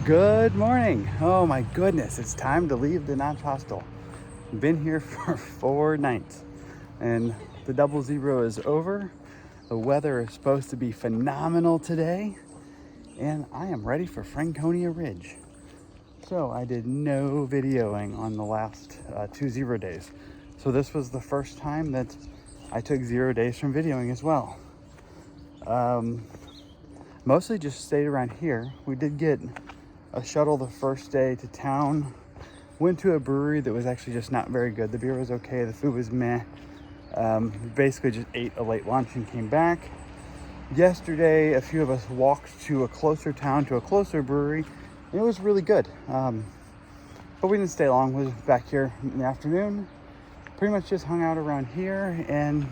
Good morning. Oh my goodness, it's time to leave the Notch hostel. Been here for 4 nights and the 00 is over. The weather is supposed to be phenomenal today and I am ready for Franconia Ridge. So I did no videoing on the last 2 0 days. So this was the first time that I took 0 days from videoing as well. Mostly just stayed around here. We did get a shuttle the first day to town. Went to a brewery that was actually just not very good. The beer was okay, the food was meh. Basically just ate a late lunch and came back. Yesterday, a few of us walked to a closer town, to a closer brewery, and it was really good. But we didn't stay long. We was back here in the afternoon. Pretty much just hung out around here, and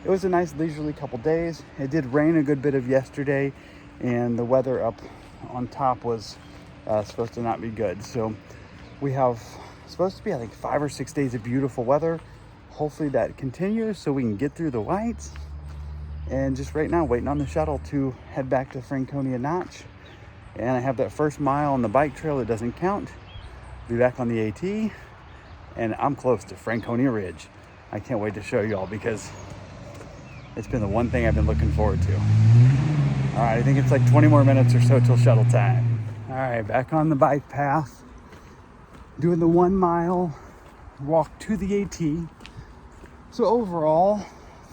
it was a nice leisurely couple days. It did rain a good bit of yesterday, and the weather up on top was supposed to not be good. So we have supposed to be, I think, 5 or 6 days of beautiful weather. Hopefully that continues so we can get through the whites. And just right now, waiting on the shuttle to head back to Franconia Notch. And I have that first mile on the bike trail that doesn't count. Be back on the AT, and I'm close to Franconia Ridge. I can't wait to show you all because it's been the one thing I've been looking forward to. All right, I think it's like 20 more minutes or so till shuttle time. All right, back on the bike path, doing the 1 mile walk to the AT. So overall,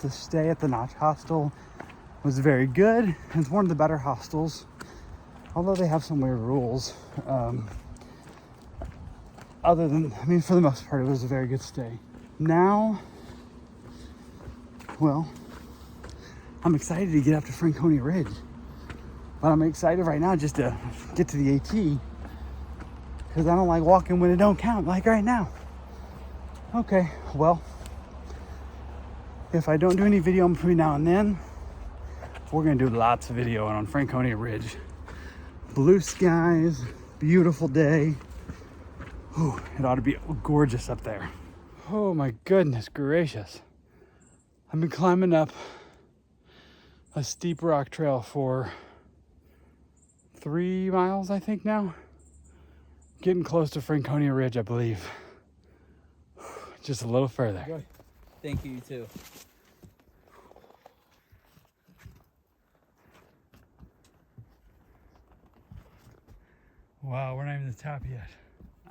the stay at the Notch hostel was very good. It's one of the better hostels, although they have some weird rules. Other than, I mean, for the most part, it was a very good stay. Now, well, I'm excited to get up to Franconia Ridge. But I'm excited right now just to get to the AT because I don't like walking when it don't count, like right now. Okay, well, if I don't do any video between now and then, we're gonna do lots of video on Franconia Ridge. Blue skies, beautiful day. Ooh, it ought to be gorgeous up there. Oh my goodness gracious. I've been climbing up a steep rock trail for 3 miles, I think now. Getting close to Franconia Ridge, I believe. Just a little further. Good. Thank you, you too. Wow, we're not even at the top yet.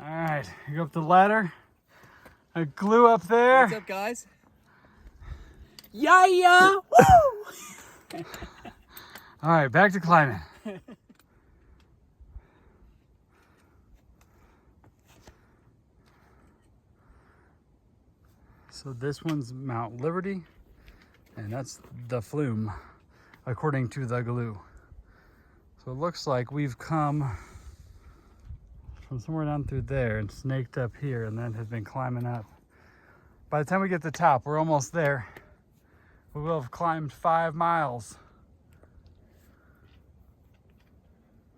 All right, you go up the ladder. I glue up there. What's up, guys? Yeah! Woo! All right, back to climbing. So this one's Mount Liberty, and that's the flume, according to the glue. So it looks like we've come from somewhere down through there and snaked up here and then has been climbing up. By the time we get to the top, we're almost there. We will have climbed 5 miles.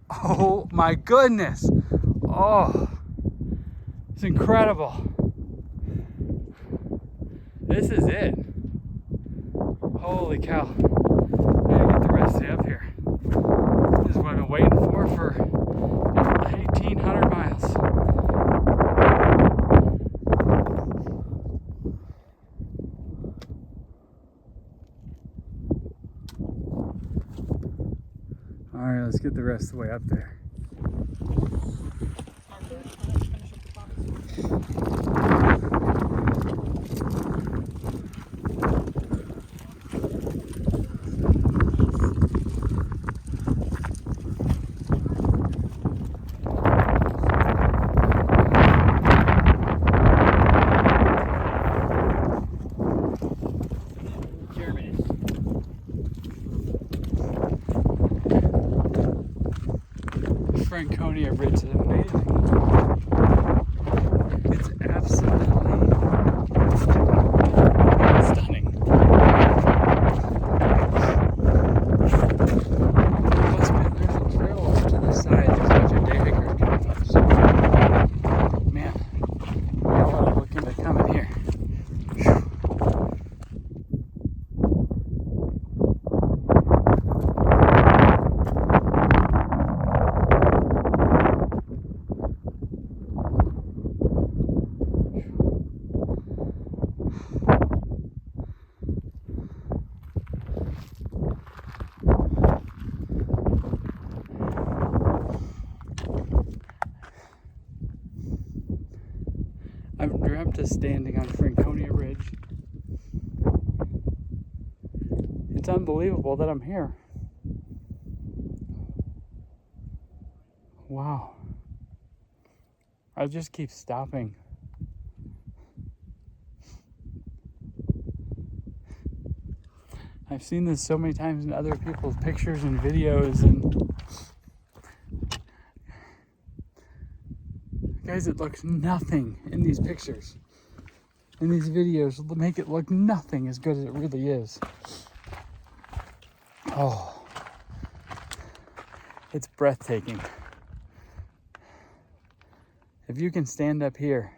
Oh my goodness. Oh, it's incredible. This is it. Holy cow. I gotta get the rest of it up here. This is what I've been waiting for 1,800 miles. All right, let's get the rest of the way up there. Franconia Ridge is amazing. It's absolutely stunning. There's a trail off to the side. There's a bunch of dayhikers coming up. So, man, y'all are looking to come in here. Whew. I'm just standing on Franconia Ridge. It's unbelievable that I'm here. Wow. I just keep stopping. I've seen this so many times in other people's pictures and videos, and guys, it looks nothing in these pictures. In these videos, make it look nothing as good as it really is. Oh, it's breathtaking. If you can stand up here,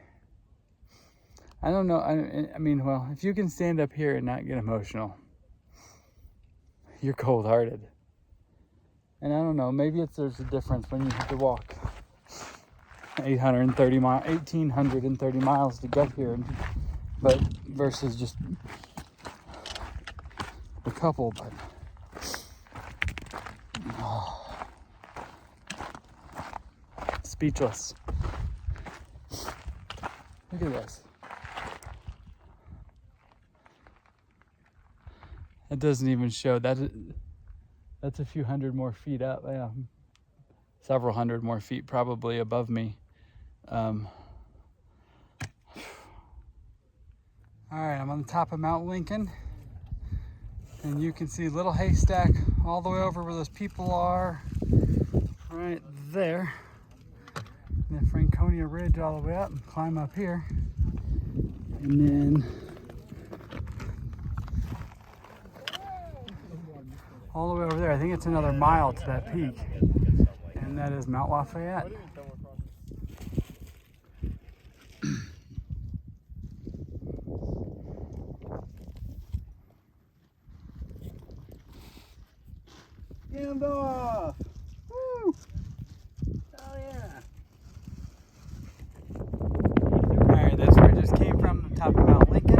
I don't know, I mean, well, if you can stand up here and not get emotional, you're cold-hearted. And I don't know, maybe there's a difference when you have to walk 1830 miles to get here, but versus just a couple, but speechless. Look at this. It doesn't even show that. That's a few hundred more feet up. Yeah, several hundred more feet probably above me. All right, I'm on the top of Mount Lincoln, and you can see Little Haystack all the way over where those people are, right there. And then Franconia Ridge all the way up, and climb up here, and then all the way over there. I think it's another mile to that peak, and that is Mount Lafayette. Hand off! Woo! Oh yeah! Alright, that's where I just came from, the top of Mount Lincoln.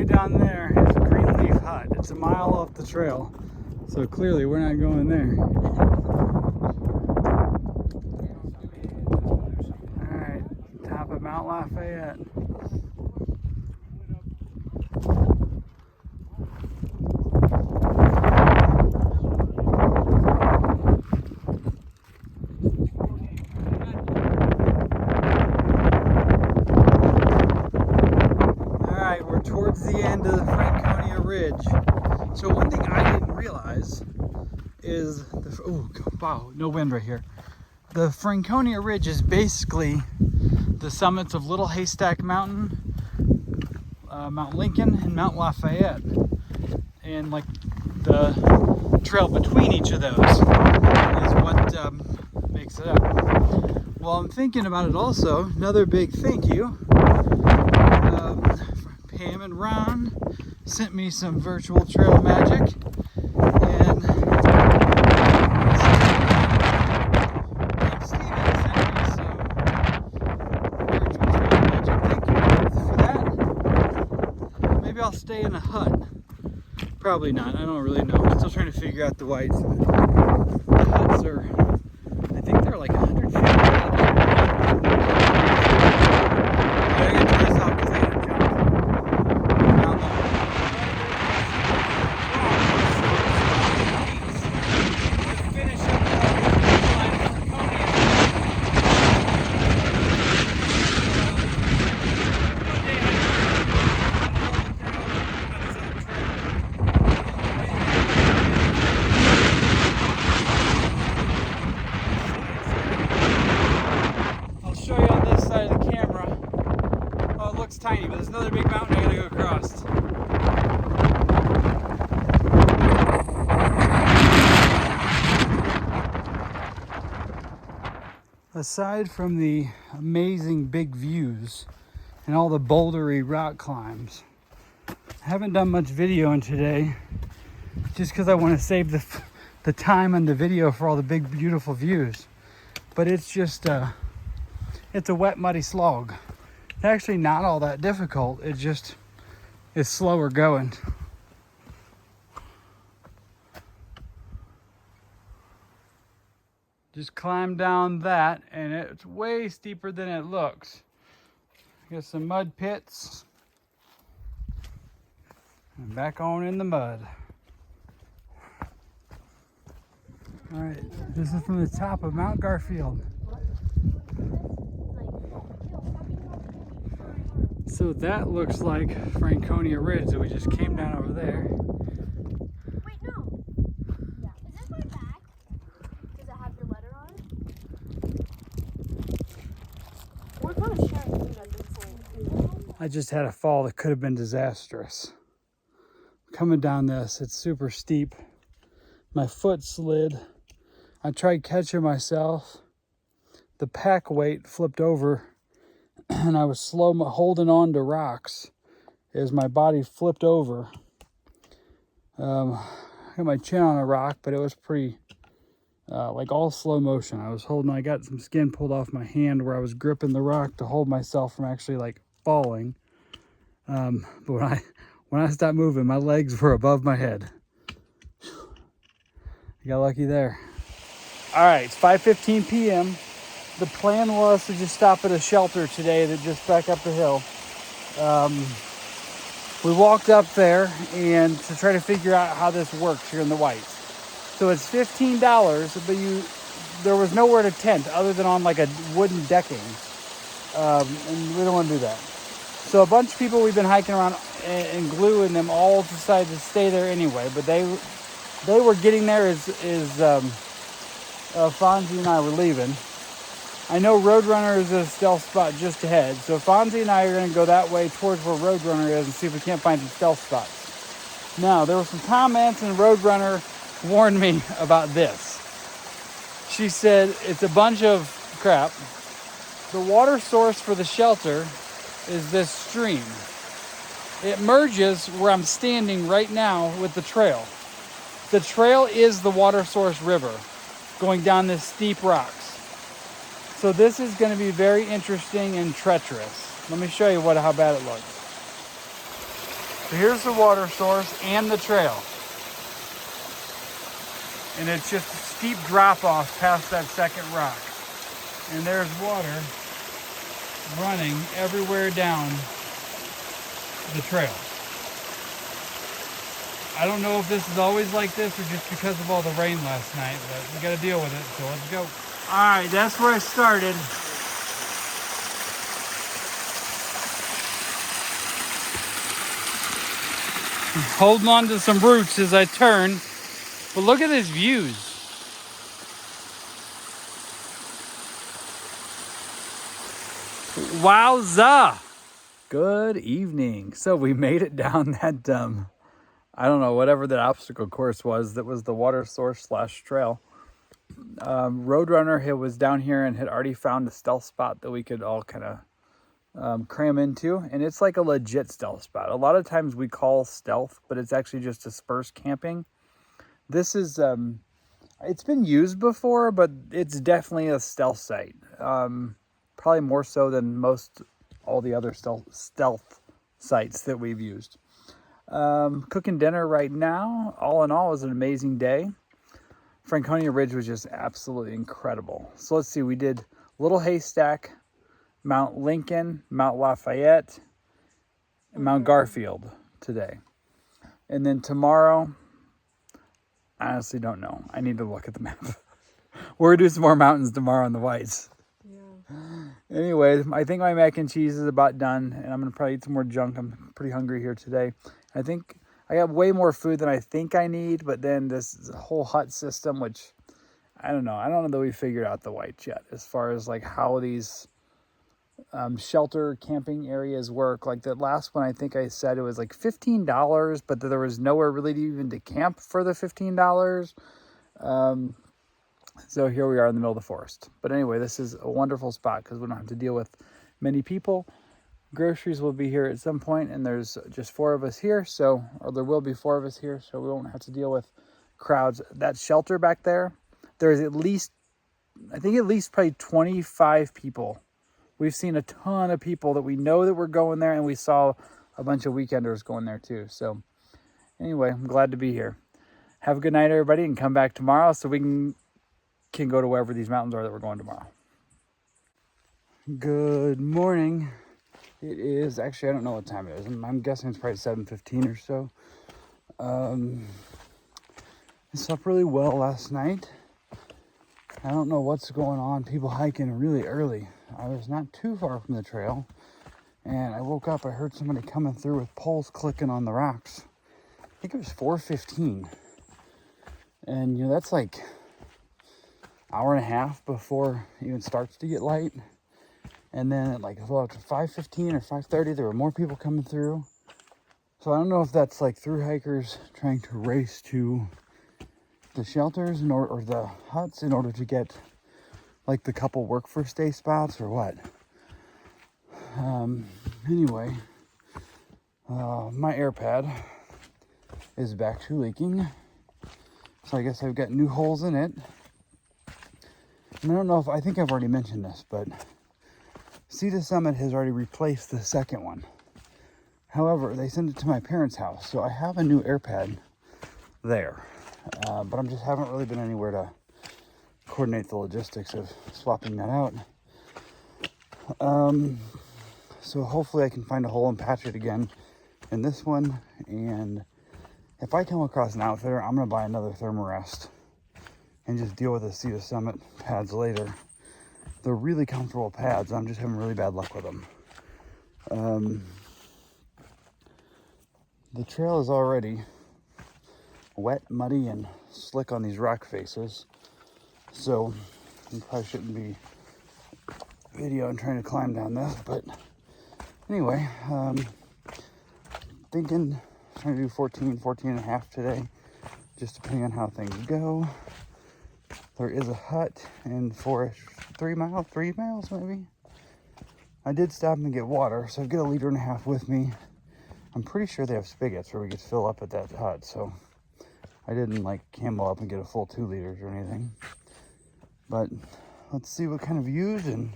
Down there is a green leaf hut. It's a mile off the trail, so clearly we're not going there. Alright, top of Mount Lafayette. Towards the end of the Franconia Ridge. So one thing I didn't realize is, wow, no wind right here. The Franconia Ridge is basically the summits of Little Haystack Mountain, Mount Lincoln, and Mount Lafayette. And like the trail between each of those is what makes it up. Well, I'm thinking about it also, another big thank you. Pam and Ron sent me some virtual trail magic, and Steven sent me some virtual trail magic. Thank you for that. Maybe I'll stay in a hut. Probably not. I don't really know. I'm still trying to figure out the whites. The huts are, I think they're like 100 feet. I gotta get this off because I gotta jump. Tiny, but there's another big mountain I gotta go across. Aside from the amazing big views and all the bouldery rock climbs. I haven't done much videoing today just because I want to save the time on the video for all the big beautiful views. But it's just it's a wet muddy slog. It's actually not all that difficult. It just is slower going. Just climb down that, and it's way steeper than it looks. Got some mud pits. And back on in the mud. All right, this is from the top of Mount Garfield. So that looks like Franconia Ridge that we just came down over there. Wait, no. Yeah. Is this my bag? Does it have your letter on it? What kind of sharing food at this point? I just had a fall that could have been disastrous. Coming down this, it's super steep. My foot slid. I tried catching myself. The pack weight flipped over and I was slow holding on to rocks as my body flipped over. I got my chin on a rock, but it was pretty, like all slow motion. I got some skin pulled off my hand where I was gripping the rock to hold myself from actually like falling. But when I stopped moving, my legs were above my head. I got lucky there. All right, it's 5:15 p.m. The plan was to just stop at a shelter today that just back up the hill. We walked up there and to try to figure out how this works here in the Whites. So it's $15, but there was nowhere to tent other than on like a wooden decking. And we don't want to do that. So a bunch of people we've been hiking around and Glue and them all decided to stay there anyway, but they were getting there as Fonzie and I were leaving. I know Roadrunner is a stealth spot just ahead, so Fonzie and I are going to go that way towards where Roadrunner is and see if we can't find some stealth spots. Now, there were some comments and Roadrunner warned me about this. She said it's a bunch of crap. The water source for the shelter is this stream. It merges where I'm standing right now with the trail. The trail is the water source river going down this steep rocks. So this is going to be very interesting and treacherous. Let me show you how bad it looks. So here's the water source and the trail. And it's just a steep drop off past that second rock. And there's water running everywhere down the trail. I don't know if this is always like this or just because of all the rain last night, but we got to deal with it, so let's go. All right, that's where I started. Holding on to some roots as I turn, but look at these views. Wowza! Good evening. So we made it down that, I don't know, whatever that obstacle course was, that was the water source / trail. Roadrunner was down here and had already found a stealth spot that we could all kind of cram into, and it's like a legit stealth spot. A lot of times we call stealth, but it's actually just dispersed camping. This is it's been used before, but it's definitely a stealth site, probably more so than all the other stealth sites that we've used. Cooking dinner right now. All in all, it was an amazing day. Franconia Ridge was just absolutely incredible. So let's see, we did Little Haystack, Mount Lincoln, Mount Lafayette, and Mount Garfield today. And then tomorrow, I honestly don't know. I need to look at the map. We're going to do some more mountains tomorrow in the Whites. Yeah. Anyway, I think my mac and cheese is about done, and I'm going to probably eat some more junk. I'm pretty hungry here today. I think I got way more food than I think I need, but then this whole hut system, which I don't know that we figured out the Whites yet as far as like how these shelter camping areas work. Like the last one, I think I said it was like $15, but there was nowhere really even to camp for the $15. So here we are in the middle of the forest. But anyway, this is a wonderful spot because we don't have to deal with many people. Groceries will be here at some point, and there's just 4 of us here, so, or there will be 4 of us here, so we won't have to deal with crowds. That shelter back there, there's at least, I think at least probably 25 people. We've seen a ton of people that we know that were going there, and we saw a bunch of weekenders going there too. So anyway, I'm glad to be here. Have a good night, everybody, and come back tomorrow so we can go to wherever these mountains are that we're going tomorrow. Good morning. It is, actually, I don't know what time it is. I'm guessing it's probably 7:15 or so. I slept really well last night. I don't know what's going on. People hiking really early. I was not too far from the trail, and I woke up, I heard somebody coming through with poles clicking on the rocks. I think it was 4:15. And, that's like hour and a half before it even starts to get light. And then at like about 5:15 or 5:30, there were more people coming through. So I don't know if that's like through hikers trying to race to the shelters or the huts in order to get like the couple work for stay spots or what. Anyway, my air pad is back to leaking. So I guess I've got new holes in it. And I don't know if, I think I've already mentioned this, but Sea to Summit has already replaced the second one. However, they sent it to my parents' house, so I have a new air pad there. But I just haven't really been anywhere to coordinate the logistics of swapping that out. So hopefully I can find a hole and patch it again in this one. And if I come across an outfitter, I'm going to buy another Thermarest and just deal with the Sea to Summit pads later. They're really comfortable pads. I'm just having really bad luck with them. The trail is already wet, muddy, and slick on these rock faces. So I probably shouldn't be videoing trying to climb down this. But anyway, thinking trying to do 14 and a half today, just depending on how things go. There is a hut in forest 3 miles maybe. I did stop and get water, so I've got 1.5 liters with me. I'm pretty sure they have spigots where we could fill up at that hut, so I didn't like camel up and get a full 2 liters or anything. But let's see what kind of views and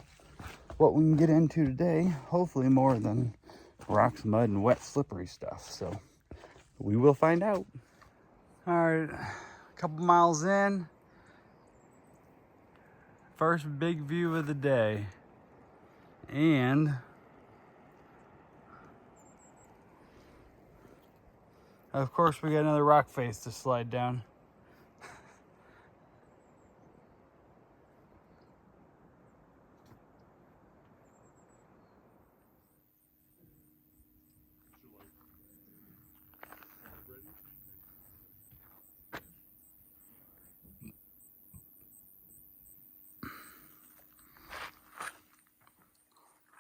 what we can get into today. Hopefully more than rocks, mud, and wet, slippery stuff. So we will find out. All right, a couple miles in. First big view of the day. And of course we got another rock face to slide down.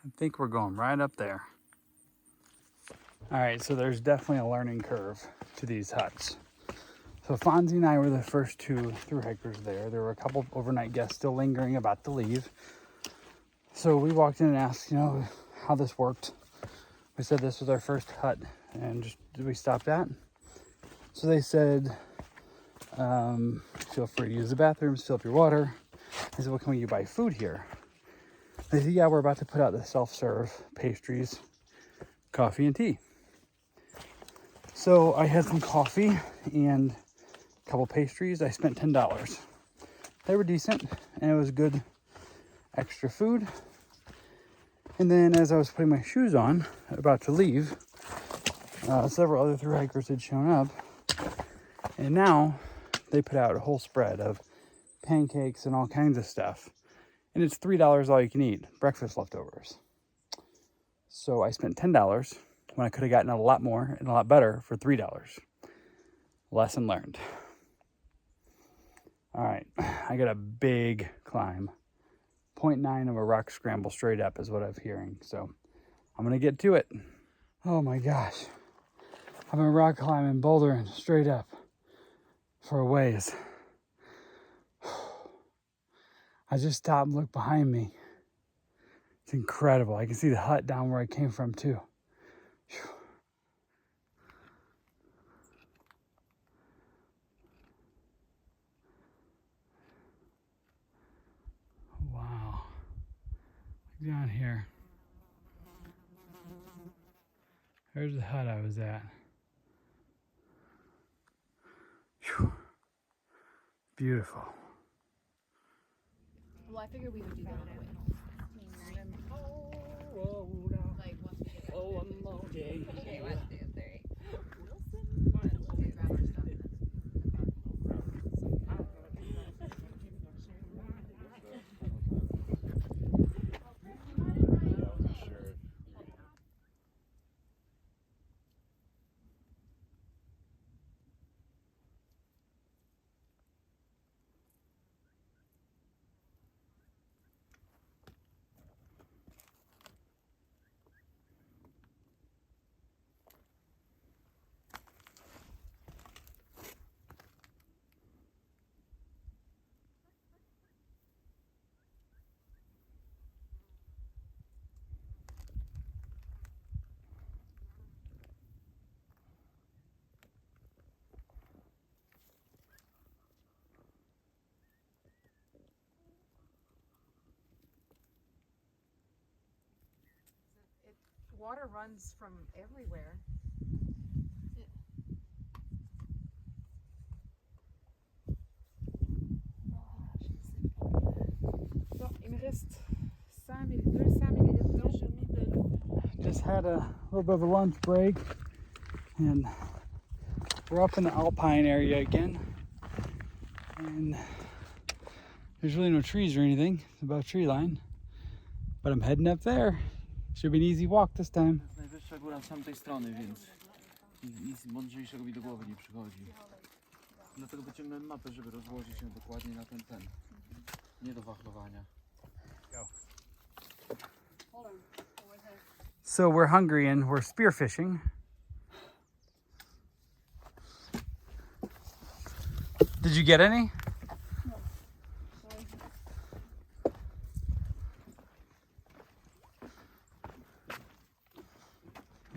I think we're going right up there. All right, so there's definitely a learning curve to these huts. So Fonzie and I were the first 2 through hikers there. There were a couple overnight guests still lingering about to leave. So we walked in and asked, how this worked. We said this was our first hut and just we stopped at. So they said, feel free to use the bathrooms, fill up your water. I said, well, can you buy food here? They said, yeah, we're about to put out the self-serve pastries, coffee, and tea. So I had some coffee and a couple pastries. I spent $10. They were decent, and it was good extra food. And then as I was putting my shoes on, about to leave, several other thru hikers had shown up. And now they put out a whole spread of pancakes and all kinds of stuff. And it's $3 all you can eat, breakfast leftovers. So I spent $10 when I could have gotten a lot more and a lot better for $3. Lesson learned. All right, I got a big climb. 0.9 of a rock scramble straight up is what I'm hearing. So I'm gonna get to it. Oh my gosh. I've been rock climbing, bouldering straight up for a ways. I just stopped and looked behind me. It's incredible. I can see the hut down where I came from too. Whew. Wow. Look down here. There's the hut I was at. Whew. Beautiful. Well, I figured we would do that anyway. Like, once we get back. Okay, 1, 2, 3. Wilson. 1, 2, grab our stuff. Water runs from everywhere. Bon, il me reste 200 millilitres d'eau. Just had a little bit of a lunch break, and we're up in the Alpine area again. And there's really no trees or anything. It's above tree line. But I'm heading up there. Should be an easy walk this time. Najwyższa góra z tamtej strony, więc nic mądrzejszego mi do głowy nie przychodzi. Dlatego wyciągnąłem mapę, żeby rozłożyć ją dokładnie na ten. Nie do wachlowania. So we're hungry and we're spearfishing. Did you get any?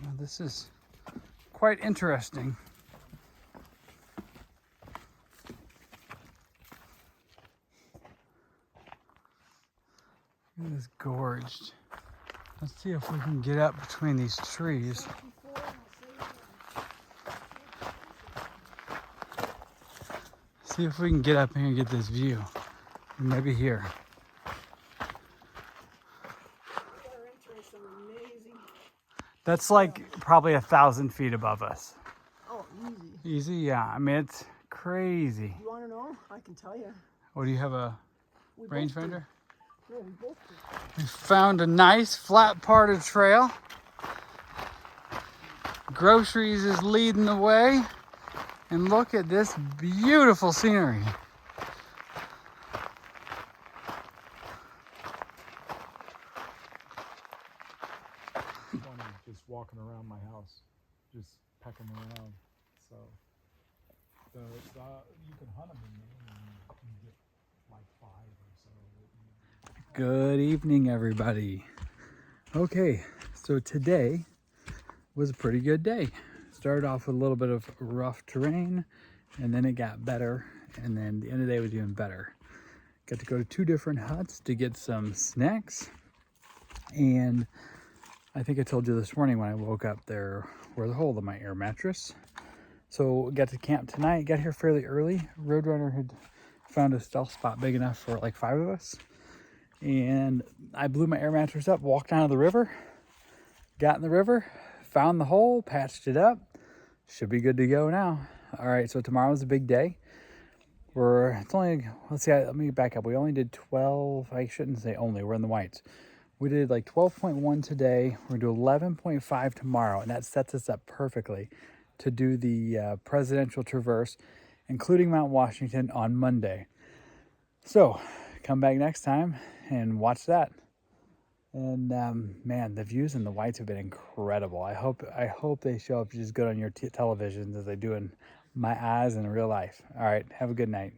Well, this is quite interesting. It is gorged. Let's see if we can get up between these trees. See if we can get up here and get this view. Maybe here. That's like probably 1,000 feet above us. Oh, easy. Easy, yeah. I mean, it's crazy. You want to know? I can tell you. What, do you have a We both rangefinder? do. Yeah, we both do. We found a nice flat parted trail. Groceries is leading the way. And look at this beautiful scenery. Just walking around my house, just pecking around. So it's, you can hunt them in there and you can get like 5 or so. Good evening, everybody. Okay, so today was a pretty good day. Started off with a little bit of rough terrain, and then it got better, and then the end of the day was even better. Got to go to 2 different huts to get some snacks, and I think I told you this morning when I woke up there was a hole in my air mattress. So got to camp tonight, got here fairly early. Roadrunner had found a stealth spot big enough for like 5 of us. And I blew my air mattress up, walked down to the river, got in the river, found the hole, patched it up. Should be good to go now. All right, so tomorrow's a big day. Let me back up. We only did 12, I shouldn't say only, we're in the whites. We did like 12.1 today. We're gonna do 11.5 tomorrow, and that sets us up perfectly to do the presidential traverse, including Mount Washington, on Monday. So come back next time and watch that. And man, the views in the whites have been incredible. I hope they show up just good on your televisions as they do in my eyes in real life. All right, have a good night.